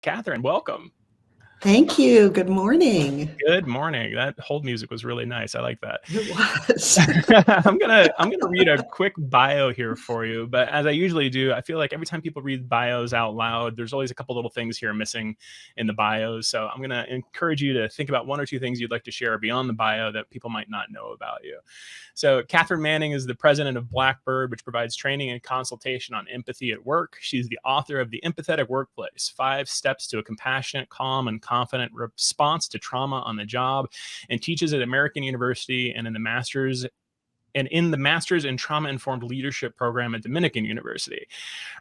Catherine, welcome. Thank you. Good morning. Good morning. That hold music was really nice. I like that. It was. I'm gonna read a quick bio here for you, but as I usually do, I feel like every time people read bios out loud, there's always a couple little things here missing in the bios. So I'm gonna encourage you to think about one or two things you'd like to share beyond the bio that people might not know about you. So Catherine Manning is the president of Blackbird, which provides training and consultation on empathy at work. She's the author of The Empathetic Workplace: 5 Steps to a Compassionate, Calm, and Confident Response to Trauma on the Job, and teaches at American University and in the Master's in Trauma-Informed Leadership program at Dominican University.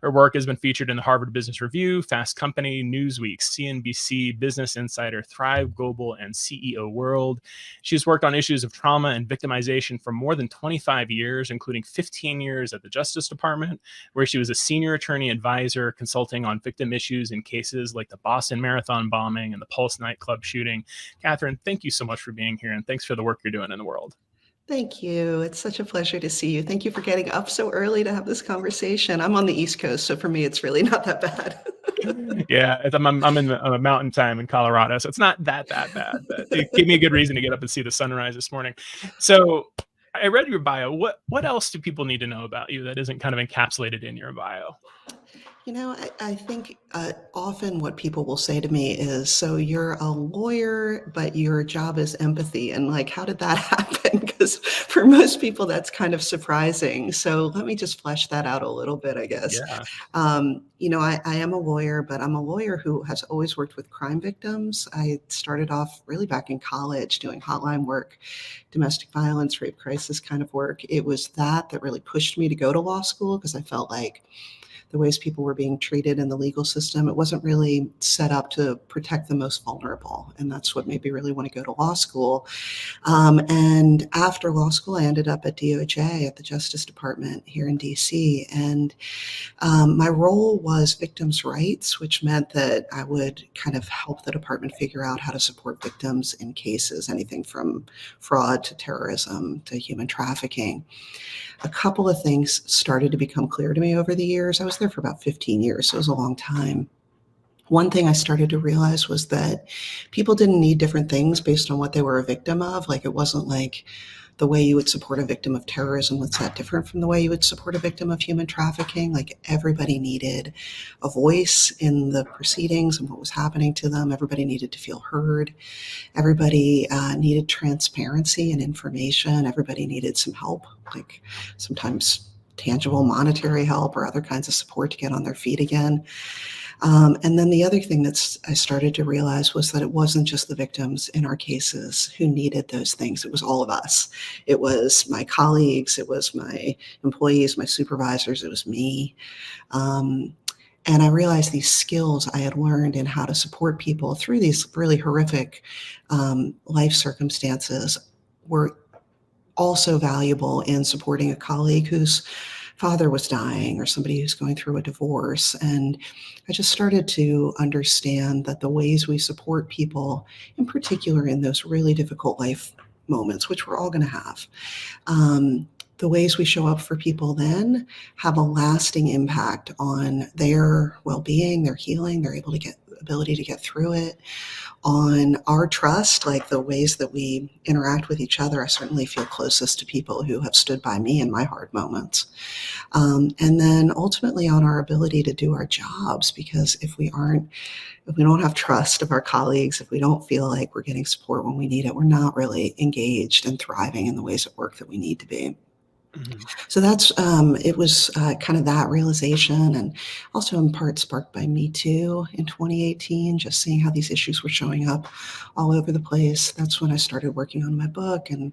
Her work has been featured in the Harvard Business Review, Fast Company, Newsweek, CNBC, Business Insider, Thrive Global, and CEO World. She's worked on issues of trauma and victimization for more than 25 years, including 15 years at the Justice Department, where she was a senior attorney advisor consulting on victim issues in cases like the Boston Marathon bombing and the Pulse nightclub shooting. Catherine, thank you so much for being here, and thanks for the work you're doing in the world. Thank you. It's such a pleasure to see you. Thank you for getting up so early to have this conversation. I'm on the East Coast, so for me, it's really not that bad. Yeah, I'm in a mountain time in Colorado, so it's not that bad, but it gave me a good reason to get up and see the sunrise this morning. So I read your bio. What else do people need to know about you that isn't kind of encapsulated in your bio? I think often what people will say to me is, so you're a lawyer, but your job is empathy. And like, how did that happen? Because for most people, that's kind of surprising. So let me just flesh that out a little bit, I guess. Yeah. I am a lawyer, but I'm a lawyer who has always worked with crime victims. I started off really back in college doing hotline work, domestic violence, rape crisis kind of work. It was that really pushed me to go to law school, because I felt like the ways people were being treated in the legal system, it wasn't really set up to protect the most vulnerable. And that's what made me really want to go to law school. And after law school, I ended up at DOJ, at the Justice Department here in DC. And my role was victims' rights, which meant that I would kind of help the department figure out how to support victims in cases, anything from fraud to terrorism to human trafficking. A couple of things started to become clear to me over the years. I was there for about 15 years, so it was a long time. One thing I started to realize was that people didn't need different things based on what they were a victim of. Like, it wasn't like the way you would support a victim of terrorism was that different from the way you would support a victim of human trafficking. Like, everybody needed a voice in the proceedings and what was happening to them. Everybody needed to feel heard. Everybody needed transparency and information. Everybody needed some help, like sometimes tangible monetary help or other kinds of support to get on their feet again. And then the other thing that I started to realize was that it wasn't just the victims in our cases who needed those things. It was all of us. It was my colleagues. It was my employees, my supervisors. It was me. And I realized these skills I had learned in how to support people through these really horrific life circumstances were also valuable in supporting a colleague whose father was dying or somebody who's going through a divorce. And I just started to understand that the ways we support people, in particular in those really difficult life moments, which we're all going to have, the ways we show up for people then have a lasting impact on their well-being, their healing, their ability to get through it, on our trust, like the ways that we interact with each other. I certainly feel closest to people who have stood by me in my hard moments. And then ultimately on our ability to do our jobs, because if we don't have trust of our colleagues, if we don't feel like we're getting support when we need it, we're not really engaged and thriving in the ways at work that we need to be. Mm-hmm. So that's, it was kind of that realization, and also in part sparked by Me Too in 2018, just seeing how these issues were showing up all over the place. That's when I started working on my book. And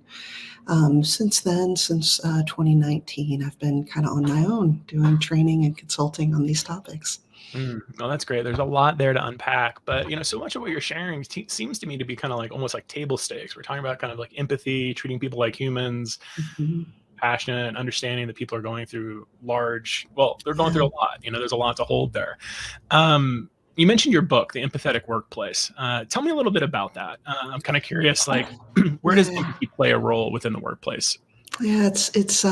since then, since 2019, I've been kind of on my own doing training and consulting on these topics. Well, that's great. There's a lot there to unpack, but so much of what you're sharing seems to me to be kind of like almost like table stakes. We're talking about kind of like empathy, treating people like humans. Mm-hmm. Passionate and understanding that people are going through they're going through a lot. There's a lot to hold there. You mentioned your book, The Empathetic Workplace. Tell me a little bit about that. I'm kind of curious, like, where does empathy play a role within the workplace? Yeah, it's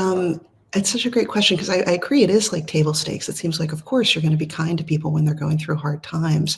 It's such a great question because I agree it is like table stakes. It seems like, of course, you're going to be kind to people when they're going through hard times.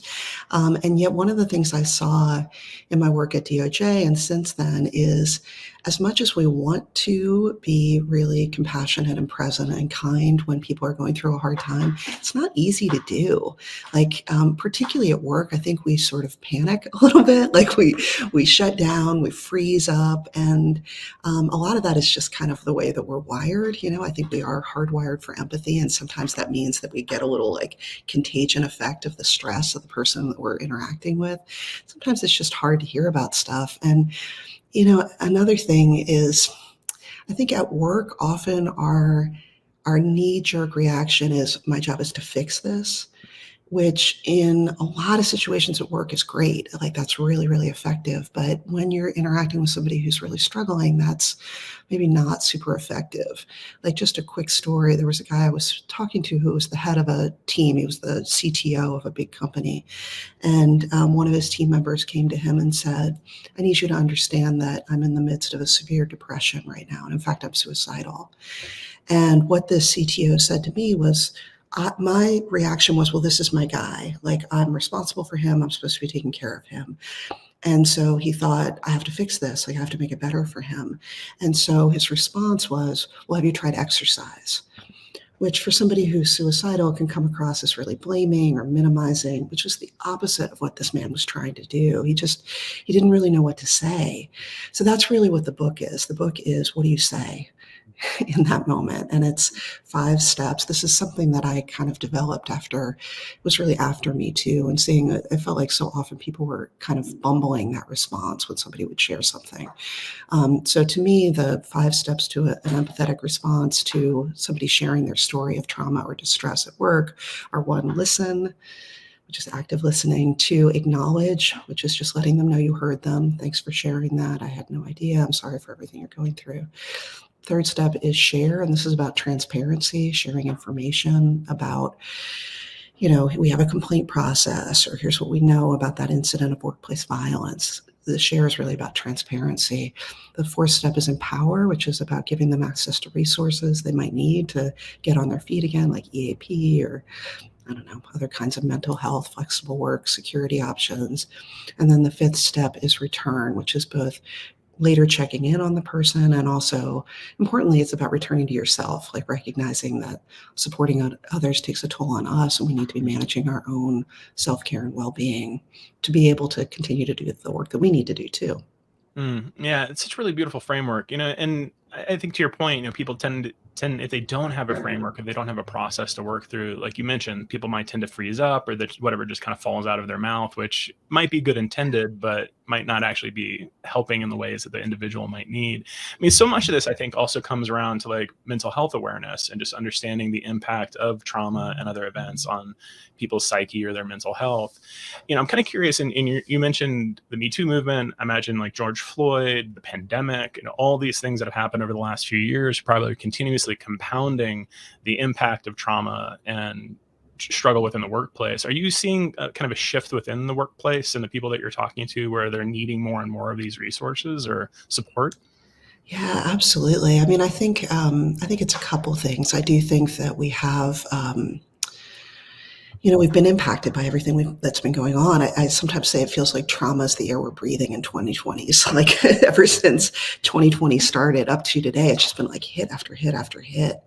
And yet, one of the things I saw in my work at DOJ and since then is as much as we want to be really compassionate and present and kind when people are going through a hard time, it's not easy to do. Like, particularly at work, I think we sort of panic a little bit. Like, we shut down, we freeze up, and a lot of that is just kind of the way that we're wired. I think we are hardwired for empathy, and sometimes that means that we get a little like contagion effect of the stress of the person that we're interacting with. Sometimes it's just hard to hear about stuff. And, another thing is, I think at work, often our knee-jerk reaction is, my job is to fix this, which in a lot of situations at work is great. Like, that's really, really effective. But when you're interacting with somebody who's really struggling, that's maybe not super effective. Like, just a quick story, there was a guy I was talking to who was the head of a team. He was the CTO of a big company. And one of his team members came to him and said, I need you to understand that I'm in the midst of a severe depression right now. And in fact, I'm suicidal. And what this CTO said to me was, my reaction was, well, this is my guy. Like, I'm responsible for him. I'm supposed to be taking care of him. And so he thought, I have to fix this. Like, I have to make it better for him. And so his response was, well, have you tried exercise? Which for somebody who's suicidal can come across as really blaming or minimizing, which is the opposite of what this man was trying to do. He didn't really know what to say. So that's really what the book is. The book is, what do you say in that moment? And it's 5 steps. This is something that I kind of developed after, it was really after Me Too, and seeing it, I felt like so often people were kind of bumbling that response when somebody would share something. So to me, the 5 steps to an empathetic response to somebody sharing their story of trauma or distress at work are: 1, listen, which is active listening; 2, acknowledge, which is just letting them know you heard them. Thanks for sharing that. I had no idea. I'm sorry for everything you're going through. 3rd step is share, and this is about transparency, sharing information about, we have a complaint process, or here's what we know about that incident of workplace violence. The share is really about transparency. The 4th step is empower, which is about giving them access to resources they might need to get on their feet again, like EAP or, I don't know, other kinds of mental health, flexible work, security options. And then the 5th step is return, which is both later checking in on the person, and also, importantly, it's about returning to yourself, like recognizing that supporting others takes a toll on us, and we need to be managing our own self-care and well-being to be able to continue to do the work that we need to do too. Yeah, it's such a really beautiful framework, and I think to your point, people tend if they don't have a framework, if they don't have a process to work through, like you mentioned, people might tend to freeze up, or that whatever just kind of falls out of their mouth, which might be good intended, but might not actually be helping in the ways that the individual might need. I mean, so much of this, I think, also comes around to like mental health awareness and just understanding the impact of trauma and other events on people's psyche or their mental health. I'm kind of curious. You mentioned the Me Too movement. I imagine like George Floyd, the pandemic, and all these things that have happened over the last few years, probably continuously compounding the impact of trauma and struggle within the workplace. Are you seeing kind of a shift within the workplace and the people that you're talking to, where they're needing more and more of these resources or support? Yeah, absolutely. I mean, I think it's a couple things. I do think that we have, we've been impacted by everything that's been going on. I sometimes say it feels like trauma is the air we're breathing in 2020. So, like, ever since 2020 started up to today, it's just been like hit after hit after hit.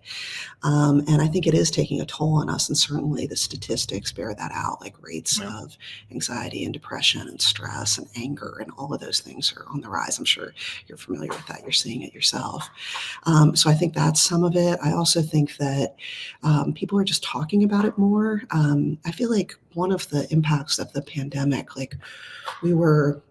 And I think it is taking a toll on us. And certainly the statistics bear that out, like rates Yeah. of anxiety and depression and stress and anger and all of those things are on the rise. I'm sure you're familiar with that. You're seeing it yourself. So I think that's some of it. I also think that people are just talking about it more. I feel like one of the impacts of the pandemic, like, we were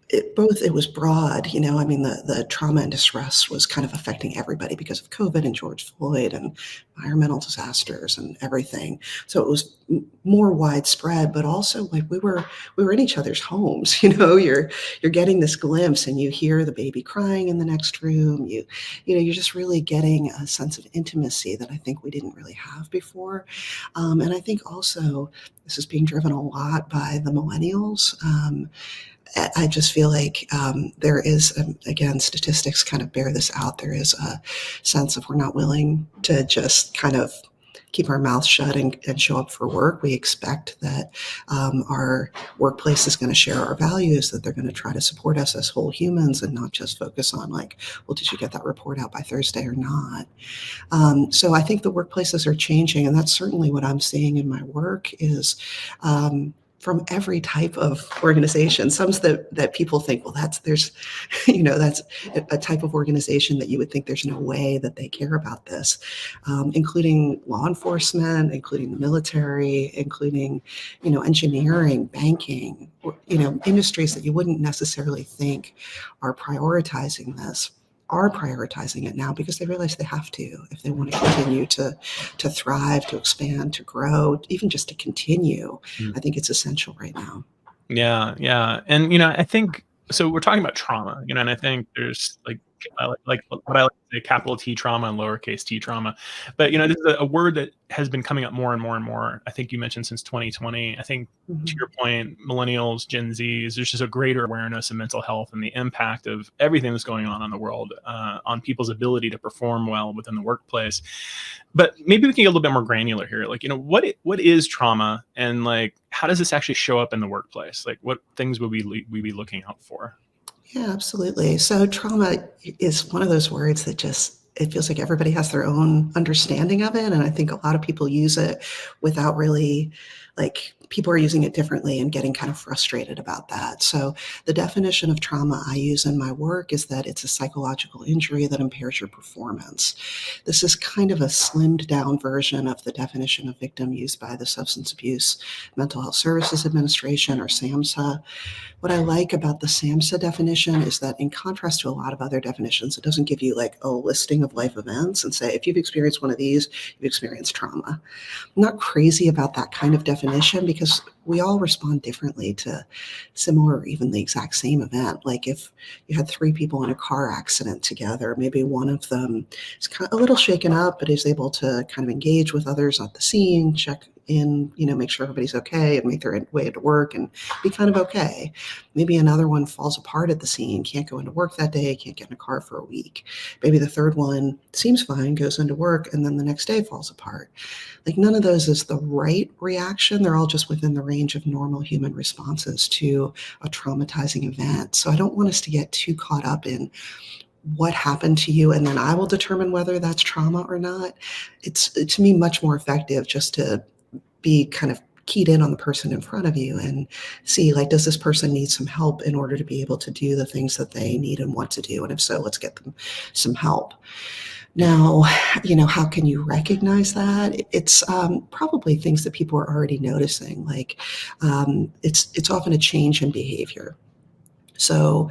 it was broad, I mean, the trauma and distress was kind of affecting everybody because of COVID and George Floyd and environmental disasters and everything. So it was more widespread, but also like we were in each other's homes. You're getting this glimpse, and you hear the baby crying in the next room. You're just really getting a sense of intimacy that I think we didn't really have before. And I think also this is being driven a lot by the millennials. I just feel like there is, again, statistics kind of bear this out. There is a sense of we're not willing to just kind of keep our mouths shut and show up for work. We expect that our workplace is going to share our values, that they're going to try to support us as whole humans and not just focus on like, well, did you get that report out by Thursday or not? So I think the workplaces are changing, and that's certainly what I'm seeing in my work is from every type of organization. Some that people think, well, that's a type of organization that you would think there's no way that they care about this, including law enforcement, including the military, including, engineering, banking, industries that you wouldn't necessarily think are prioritizing this. Are prioritizing it now because they realize they have to if they want to continue to thrive, to expand, to grow, even just to continue. I think it's essential right now. Yeah. And I think so. We're talking about trauma, and I think there's like what I like to say, capital T trauma and lowercase t trauma. But this is a word that has been coming up more and more and more. I think you mentioned since 2020. I think to your point, millennials, Gen Zs, there's just a greater awareness of mental health and the impact of everything that's going on in the world on people's ability to perform well within the workplace. But maybe we can get a little bit more granular here. Like, what is trauma, and like, how does this actually show up in the workplace? Like, what things would we be looking out for? Yeah, absolutely. So trauma is one of those words that it feels like everybody has their own understanding of it. And I think a lot of people use it without really, like, people are using it differently and getting kind of frustrated about that. So the definition of trauma I use in my work is that it's a psychological injury that impairs your performance. This is kind of a slimmed down version of the definition of victim used by the Substance Abuse Mental Health Services Administration, or SAMHSA. What I like about the SAMHSA definition is that, in contrast to a lot of other definitions, it doesn't give you like a listing of life events and say, if you've experienced one of these, you've experienced trauma. I'm not crazy about that kind of definition because we all respond differently to similar or even the exact same event. Like if you had 3 people in a car accident together, maybe one of them is kind of a little shaken up, but is able to kind of engage with others at the scene, check in, make sure everybody's okay and make their way to work and be kind of okay. Maybe another one falls apart at the scene, can't go into work that day, can't get in a car for a week. Maybe the third one seems fine, goes into work, and then the next day falls apart. Like, none of those is the right reaction. They're all just within the range of normal human responses to a traumatizing event. So I don't want us to get too caught up in what happened to you, and then I will determine whether that's trauma or not. It's, to me, much more effective just to be kind of keyed in on the person in front of you and see, like, does this person need some help in order to be able to do the things that they need and want to do? And if so, let's get them some help. Now, how can you recognize that? It's probably things that people are already noticing. Like, it's often a change in behavior. So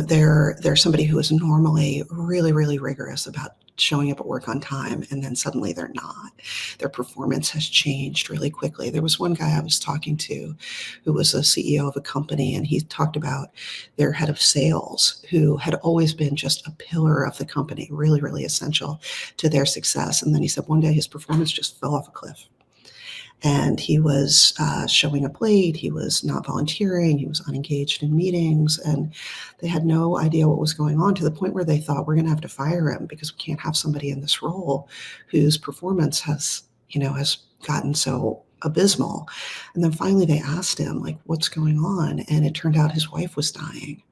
they're somebody who is normally really, really rigorous about showing up at work on time, and then suddenly they're not. Their performance has changed really quickly. There was one guy I was talking to who was a CEO of a company, and he talked about their head of sales, who had always been just a pillar of the company, really, really essential to their success. And then he said one day his performance just fell off a cliff. And he was showing up late, he was not volunteering, he was unengaged in meetings, and they had no idea what was going on, to the point where they thought, we're going to have to fire him because we can't have somebody in this role whose performance has gotten so abysmal. And then finally they asked him, like, what's going on? And it turned out his wife was dying.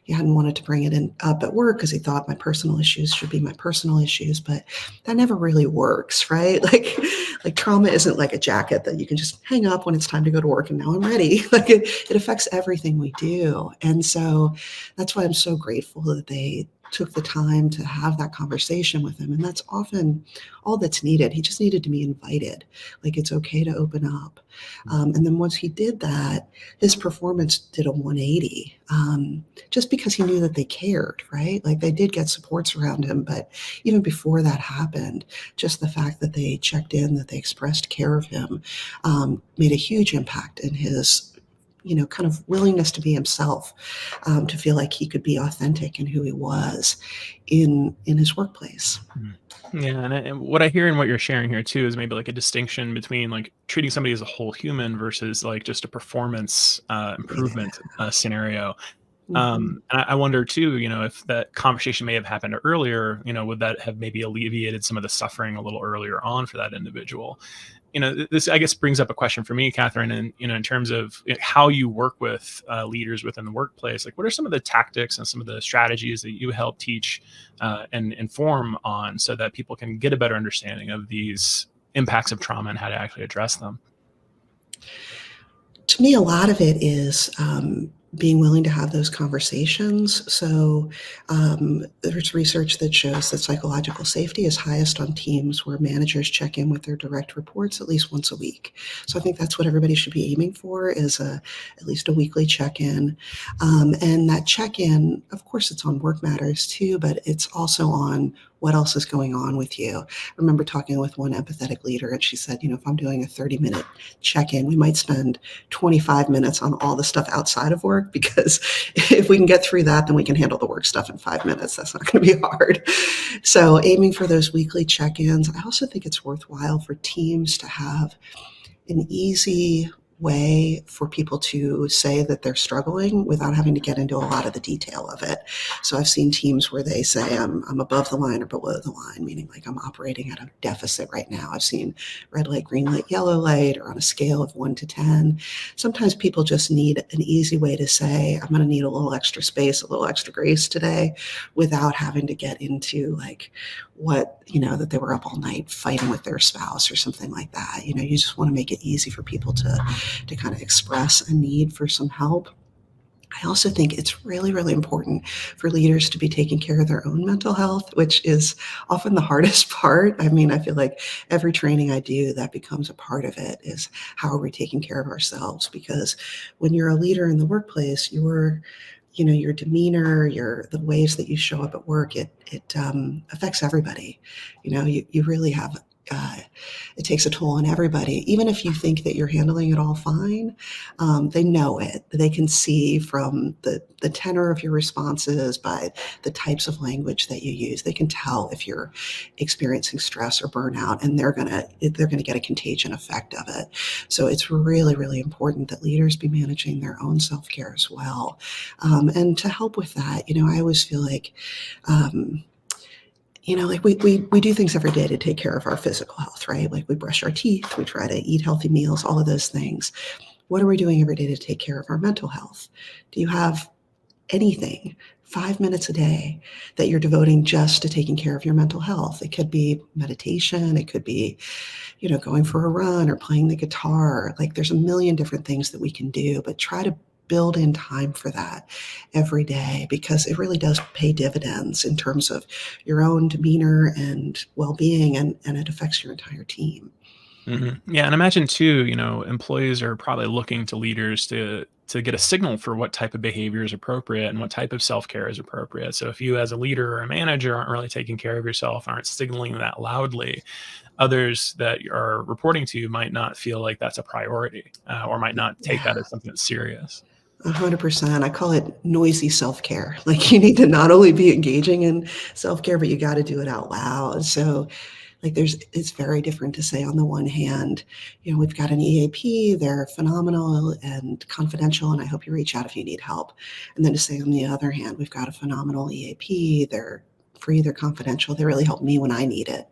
He hadn't wanted to bring it up at work because he thought my personal issues should be my personal issues, but that never really works, right? Like trauma isn't like a jacket that you can just hang up when it's time to go to work and now I'm ready. Like it affects everything we do. And so that's why I'm so grateful that they took the time to have that conversation with him. And that's often all that's needed. He just needed to be invited. Like, it's okay to open up. And then once he did that, his performance did a 180, just because he knew that they cared, right? Like, they did get supports around him. But even before that happened, just the fact that they checked in, that they expressed care of him, made a huge impact in his kind of willingness to be himself, to feel like he could be authentic in who he was in his workplace. Yeah, and what I hear and what you're sharing here too is maybe like a distinction between like treating somebody as a whole human versus like just a performance Yeah. improvement scenario. Hmm. And I wonder too, if that conversation may have happened earlier, would that have maybe alleviated some of the suffering a little earlier on for that individual? This I guess brings up a question for me, Catherine, and in terms of how you work with leaders within the workplace. Like, what are some of the tactics and some of the strategies that you help teach and inform on, so that people can get a better understanding of these impacts of trauma and how to actually address them? To me, a lot of it is being willing to have those conversations. So there's research that shows that psychological safety is highest on teams where managers check in with their direct reports at least once a week. So I think that's what everybody should be aiming for, is at least a weekly check-in. And that check-in, of course, it's on work matters too, but it's also on what else is going on with you. I remember talking with one empathetic leader, and she said, if I'm doing a 30-minute check-in, we might spend 25 minutes on all the stuff outside of work, because if we can get through that, then we can handle the work stuff in 5 minutes. That's not going to be hard. So aiming for those weekly check-ins. I also think it's worthwhile for teams to have an easy way for people to say that they're struggling without having to get into a lot of the detail of it. So I've seen teams where they say I'm above the line or below the line, meaning like I'm operating at a deficit right now. I've seen red light, green light, yellow light, or on a scale of 1 to 10. Sometimes people just need an easy way to say, I'm going to need a little extra space, a little extra grace today, without having to get into like that they were up all night fighting with their spouse or something like that. You just want to make it easy for people to kind of express a need for some help. I also think it's really, really important for leaders to be taking care of their own mental health, which is often the hardest part. I mean, I feel like every training I do, that becomes a part of it, is how are we taking care of ourselves? Because when you're a leader in the workplace, your demeanor, the ways that you show up at work, it affects everybody. You really have, it takes a toll on everybody. Even if you think that you're handling it all fine, they know it. They can see from the tenor of your responses, by the types of language that you use. They can tell if you're experiencing stress or burnout, and they're gonna get a contagion effect of it. So it's really, really important that leaders be managing their own self-care as well. And to help with that, I always feel like, like we do things every day to take care of our physical health, right? Like we brush our teeth, we try to eat healthy meals, all of those things. What are we doing every day to take care of our mental health? Do you have anything, 5 minutes a day, that you're devoting just to taking care of your mental health? It could be meditation. It could be, going for a run or playing the guitar. Like, there's a million different things that we can do, but try to build in time for that every day, because it really does pay dividends in terms of your own demeanor and well-being, and it affects your entire team. Yeah, and imagine too, employees are probably looking to leaders to get a signal for what type of behavior is appropriate and what type of self-care is appropriate. So if you as a leader or a manager aren't really taking care of yourself, aren't signaling that loudly, others that are reporting to you might not feel like that's a priority, or might not take that Yeah. as something that's serious. 100%. I call it noisy self-care. Like, you need to not only be engaging in self-care, but you got to do it out loud. So like, it's very different to say, on the one hand, we've got an EAP, they're phenomenal and confidential, and I hope you reach out if you need help. And then to say, on the other hand, we've got a phenomenal EAP, they're free, they're confidential, they really help me when I need it.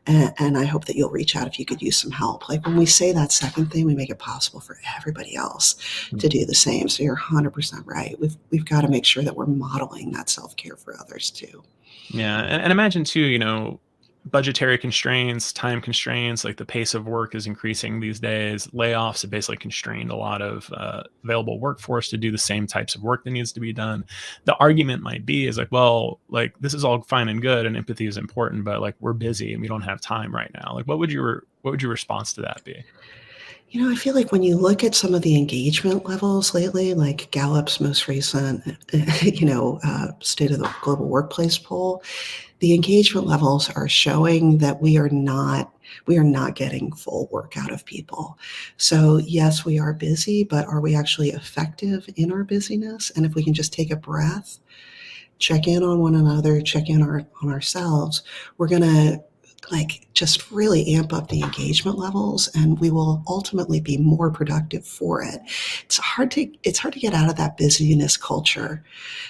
Mhm. And I hope that you'll reach out if you could use some help. Like, when we say that second thing, we make it possible for everybody else to Mhm. do the same. So you're 100% right. We've got to make sure that we're modeling that self-care for others too. Yeah, and imagine too, budgetary constraints, time constraints, like the pace of work is increasing these days. Layoffs have basically constrained a lot of available workforce to do the same types of work that needs to be done. The argument might be is like, well, like this is all fine and good, and empathy is important, but like we're busy and we don't have time right now. Like, what would your response to that be? I feel like when you look at some of the engagement levels lately, like Gallup's most recent, State of the Global Workplace poll, the engagement levels are showing that we are not getting full work out of people. So yes, we are busy, but are we actually effective in our busyness? And if we can just take a breath, check in on one another, check in on ourselves, we're going to just really amp up the engagement levels, and we will ultimately be more productive for it. It's hard to get out of that busyness culture.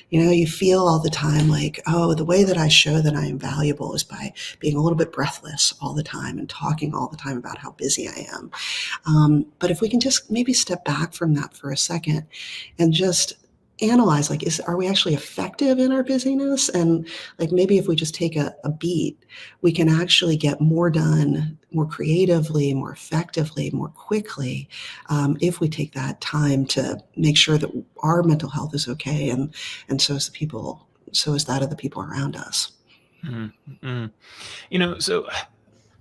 You feel all the time like, oh, the way that I show that I am valuable is by being a little bit breathless all the time and talking all the time about how busy I am. But if we can just maybe step back from that for a second and just analyze, like, are we actually effective in our busyness? And like maybe if we just take a beat, we can actually get more done more creatively, more effectively, more quickly, if we take that time to make sure that our mental health is okay, and so is that of the people around us. Mm-hmm. So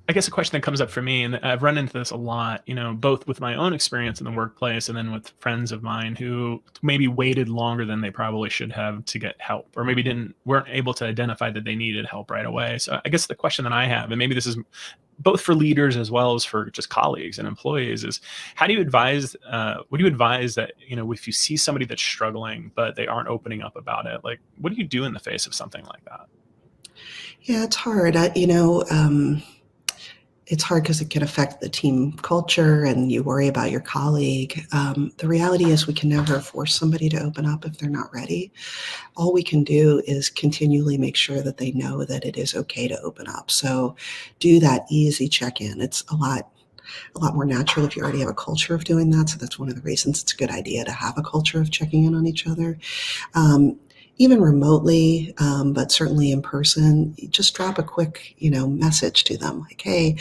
I guess a question that comes up for me, and I've run into this a lot, both with my own experience in the workplace and then with friends of mine who maybe waited longer than they probably should have to get help, or maybe weren't able to identify that they needed help right away. So I guess the question that I have, and maybe this is both for leaders as well as for just colleagues and employees, is how do you advise, what do you advise that, if you see somebody that's struggling, but they aren't opening up about it, like, what do you do in the face of something like that? Yeah, it's hard. It's hard because it can affect the team culture and you worry about your colleague. The reality is we can never force somebody to open up if they're not ready. All we can do is continually make sure that they know that it is okay to open up. So do that easy check-in. It's a lot more natural if you already have a culture of doing that. So that's one of the reasons it's a good idea to have a culture of checking in on each other. Um, Even remotely, but certainly in person, just drop a quick, message to them like, hey,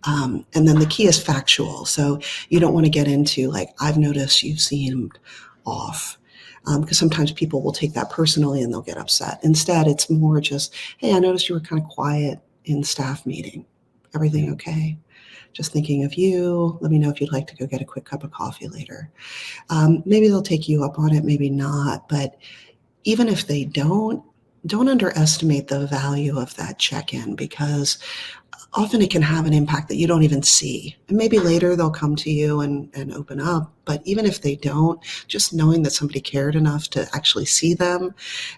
and then the key is factual. So you don't want to get into like, I've noticed you've seemed off. Because sometimes people will take that personally and they'll get upset. Instead, it's more just, hey, I noticed you were kind of quiet in staff meeting. Everything okay? Just thinking of you. Let me know if you'd like to go get a quick cup of coffee later. Maybe they'll take you up on it, maybe not. But even if they don't underestimate the value of that check-in, because often it can have an impact that you don't even see. And maybe later they'll come to you and open up. But even if they don't, just knowing that somebody cared enough to actually see them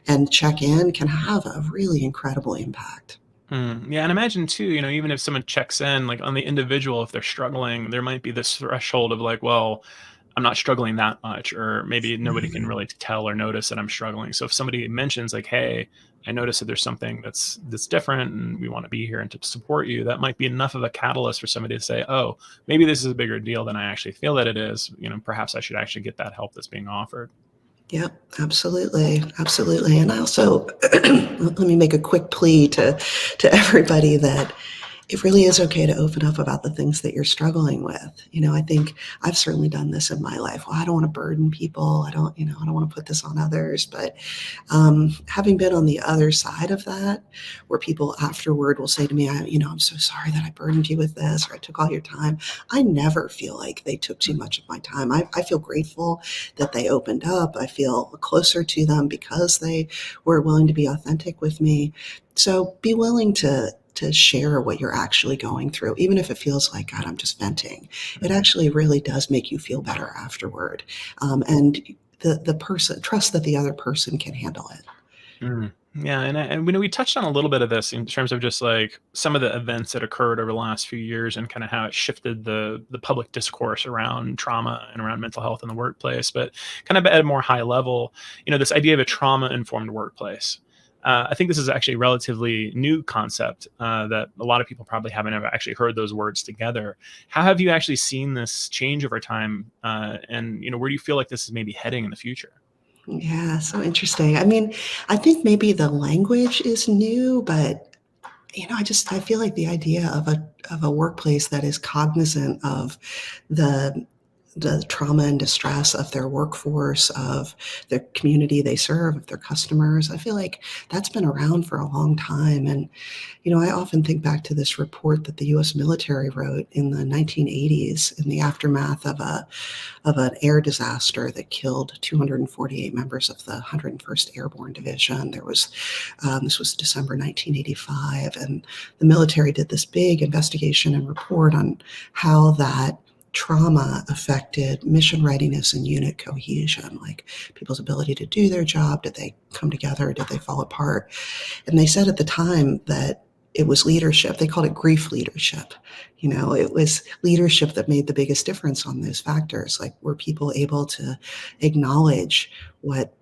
and check in can have a really incredible impact. Yeah, and imagine too, even if someone checks in, like on the individual, if they're struggling, there might be this threshold of like, well, I'm not struggling that much, or maybe nobody can really tell or notice that I'm struggling. So if somebody mentions like, hey, I noticed that there's something that's different and we want to be here and to support you, that might be enough of a catalyst for somebody to say, oh, maybe this is a bigger deal than I actually feel that it is. Perhaps I should actually get that help that's being offered. Yep, absolutely, absolutely. And I also let me make a quick plea to everybody that it really is okay to open up about the things that you're struggling with. I think I've certainly done this in my life. Well, I don't want to burden people. I don't want to put this on others. But having been on the other side of that, where people afterward will say to me, I'm so sorry that I burdened you with this, or I took all your time. I never feel like they took too much of my time. I feel grateful that they opened up. I feel closer to them because they were willing to be authentic with me. So be willing to share what you're actually going through, even if it feels like, God, I'm just venting. It actually really does make you feel better afterward. And the person, trust that the other person can handle it. Yeah, and we know we touched on a little bit of this in terms of just like some of the events that occurred over the last few years and kind of how it shifted the public discourse around trauma and around mental health in the workplace. But kind of at a more high level, this idea of a trauma-informed workplace. I think this is actually a relatively new concept that a lot of people probably haven't ever actually heard those words together. How have you actually seen this change over time? And where do you feel like this is maybe heading in the future? Yeah, so interesting. I mean, I think maybe the language is new, but I feel like the idea of a workplace that is cognizant of the trauma and distress of their workforce, of the community they serve, of their customers. I feel like that's been around for a long time. And, I often think back to this report that the US military wrote in the 1980s in the aftermath of an air disaster that killed 248 members of the 101st Airborne Division. This was December 1985, and the military did this big investigation and report on how that trauma affected mission readiness and unit cohesion, like people's ability to do their job. Did they come together? Did they fall apart? And they said at the time that it was leadership. They called it grief leadership. It was leadership that made the biggest difference on those factors. Like, were people able to acknowledge what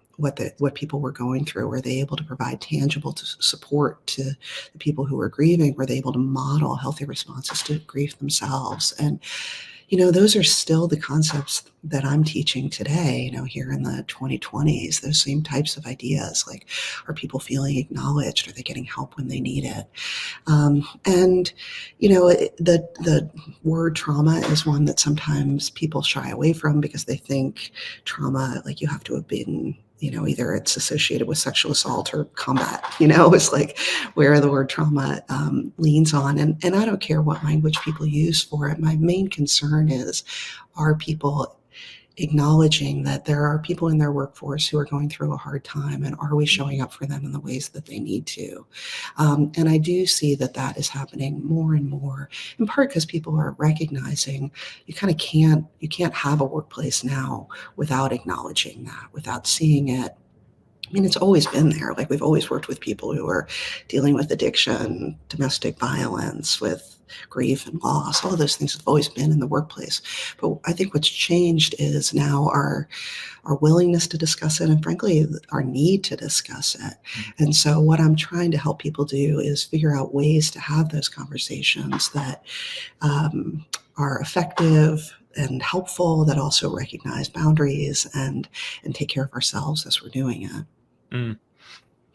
people were going through? Were they able to provide tangible support to the people who were grieving? Were they able to model healthy responses to grief themselves? And those are still the concepts that I'm teaching today, here in the 2020s, those same types of ideas. Like, are people feeling acknowledged? Are they getting help when they need it? And the word trauma is one that sometimes people shy away from because they think trauma, like, you have to have been, either it's associated with sexual assault or combat, it's like where the word trauma leans on. And I don't care what language people use for it. My main concern is, are people acknowledging that there are people in their workforce who are going through a hard time, and are we showing up for them in the ways that they need to? And I do see that is happening more and more, in part because people are recognizing you can't have a workplace now without acknowledging that, without seeing it. I mean, it's always been there. Like, we've always worked with people who are dealing with addiction, domestic violence, with grief and loss. All of those things have always been in the workplace. But I think what's changed is now our willingness to discuss it, and frankly, our need to discuss it. And so what I'm trying to help people do is figure out ways to have those conversations that are effective and helpful, that also recognize boundaries and take care of ourselves as we're doing it. Mm.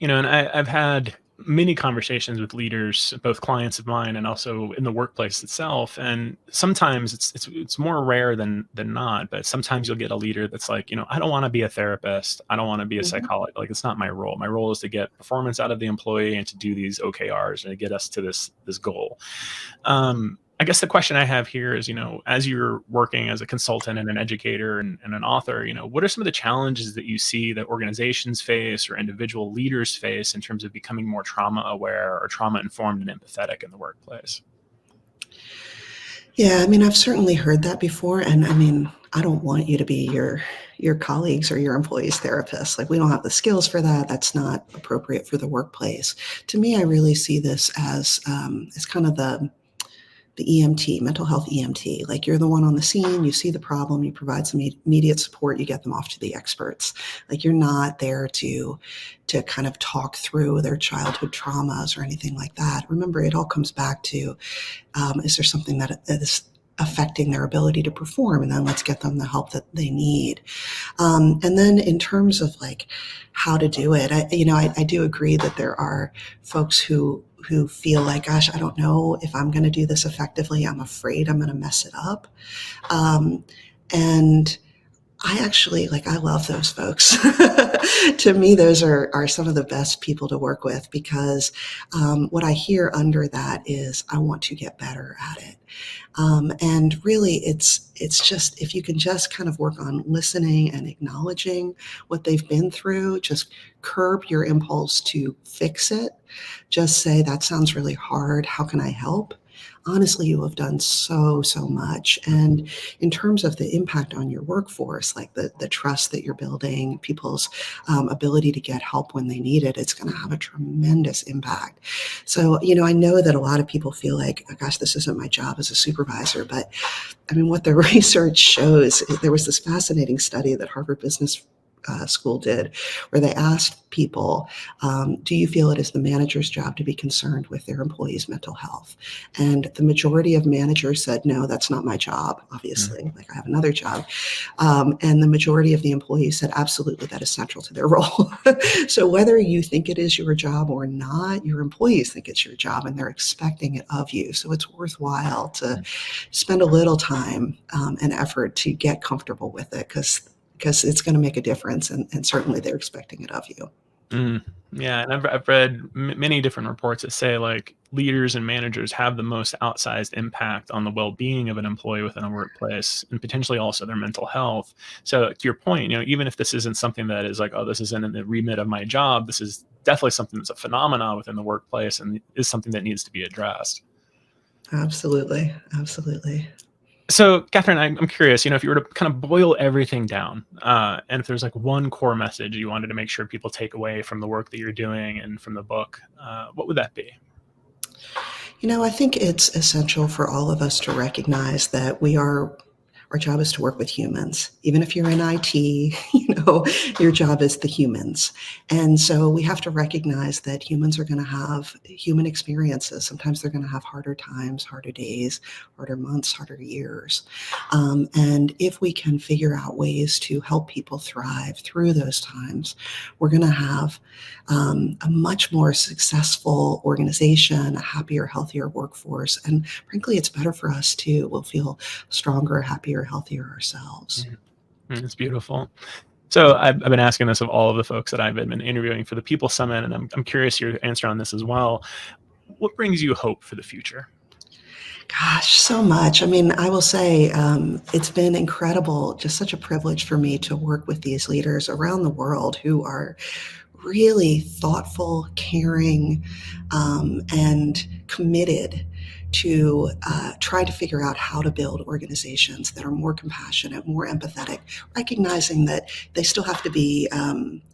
And I've had many conversations with leaders, both clients of mine and also in the workplace itself. And sometimes it's more rare than not, but sometimes you'll get a leader that's like, I don't want to be a therapist. I don't want to be a psychologist. Like, it's not my role. My role is to get performance out of the employee and to do these OKRs and to get us to this goal. I guess the question I have here is, as you're working as a consultant and an educator and an author, what are some of the challenges that you see that organizations face or individual leaders face in terms of becoming more trauma aware or trauma informed and empathetic in the workplace? Yeah, I mean, I've certainly heard that before. And I mean, I don't want you to be your colleagues or your employees' therapist. Like, we don't have the skills for that. That's not appropriate for the workplace. To me, I really see this as kind of the EMT, mental health EMT. Like, you're the one on the scene, you see the problem, you provide some immediate support, you get them off to the experts. Like, you're not there to kind of talk through their childhood traumas or anything like that. Remember, it all comes back to, is there something that is affecting their ability to perform? And then let's get them the help that they need. And then in terms of like how to do it, I do agree that there are folks who feel like, gosh, I don't know if I'm going to do this effectively. I'm afraid I'm going to mess it up. And I actually, I love those folks. To me, those are some of the best people to work with, because what I hear under that is, I want to get better at it. And really, it's just, if you can just kind of work on listening and acknowledging what they've been through, just curb your impulse to fix it. Just say, that sounds really hard. How can I help? Honestly, you have done so much. And in terms of the impact on your workforce, like the trust that you're building, people's ability to get help when they need it, it's going to have a tremendous impact. So, I know that a lot of people feel like, oh, gosh, this isn't my job as a supervisor. But I mean, what the research shows, there was this fascinating study that Harvard Business school did, where they asked people, do you feel it is the manager's job to be concerned with their employees' mental health? And the majority of managers said, no, that's not my job, obviously. Like, I have another job. And the majority of the employees said, absolutely, that is central to their role. So whether you think it is your job or not, your employees think it's your job and they're expecting it of you. So it's worthwhile to spend a little time and effort to get comfortable with it, because it's going to make a difference, and certainly they're expecting it of you. Yeah, and I've read many different reports that say like leaders and managers have the most outsized impact on the well-being of an employee within a workplace, and potentially also their mental health. So to your point, even if this isn't something that is like, oh, this isn't in the remit of my job, this is definitely something that's a phenomenon within the workplace and is something that needs to be addressed. Absolutely. Absolutely. So, Catherine, I'm curious, if you were to kind of boil everything down, and if there's like one core message you wanted to make sure people take away from the work that you're doing and from the book, what would that be? I think it's essential for all of us to recognize that our job is to work with humans. Even if you're in IT, your job is the humans. And so we have to recognize that humans are going to have human experiences. Sometimes they're going to have harder times, harder days, harder months, harder years. And if we can figure out ways to help people thrive through those times, we're going to have a much more successful organization, a happier, healthier workforce. And frankly, it's better for us too. We'll feel stronger, happier, healthier ourselves. It's beautiful. So I've been asking this of all of the folks that I've been interviewing for the People Summit, and I'm curious your answer on this as well. What brings you hope for the future? Gosh, so much. I mean, I will say it's been incredible, just such a privilege for me to work with these leaders around the world who are really thoughtful, caring, and committed to try to figure out how to build organizations that are more compassionate, more empathetic, recognizing that they still have to be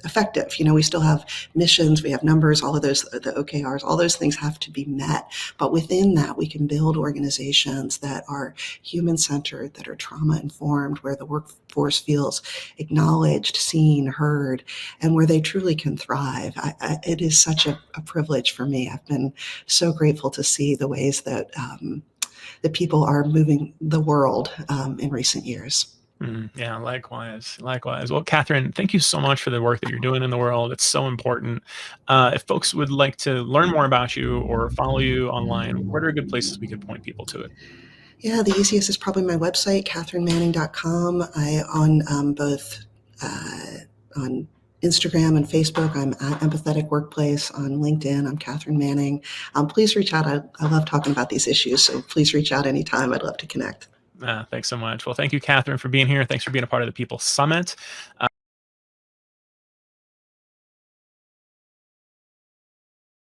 effective. We still have missions, we have numbers, all of those, the OKRs, all those things have to be met. But within that, we can build organizations that are human-centered, that are trauma-informed, where the workforce feels acknowledged, seen, heard, and where they truly can thrive. It is such a privilege for me. I've been so grateful to see the ways that people are moving the world in recent years. Yeah, likewise. Well, Catherine, thank you so much for the work that you're doing in the world. It's so important. If folks would like to learn more about you or follow you online, what are good places we could point people to it? Yeah, the easiest is probably my website, katharinemanning.com. I on both on Instagram and Facebook, I'm at Empathetic Workplace. On LinkedIn, I'm Katharine Manning. Please reach out. I love talking about these issues, so please reach out anytime. I'd love to connect. Thanks so much. Well, thank you, Catherine, for being here. Thanks for being a part of the People Summit.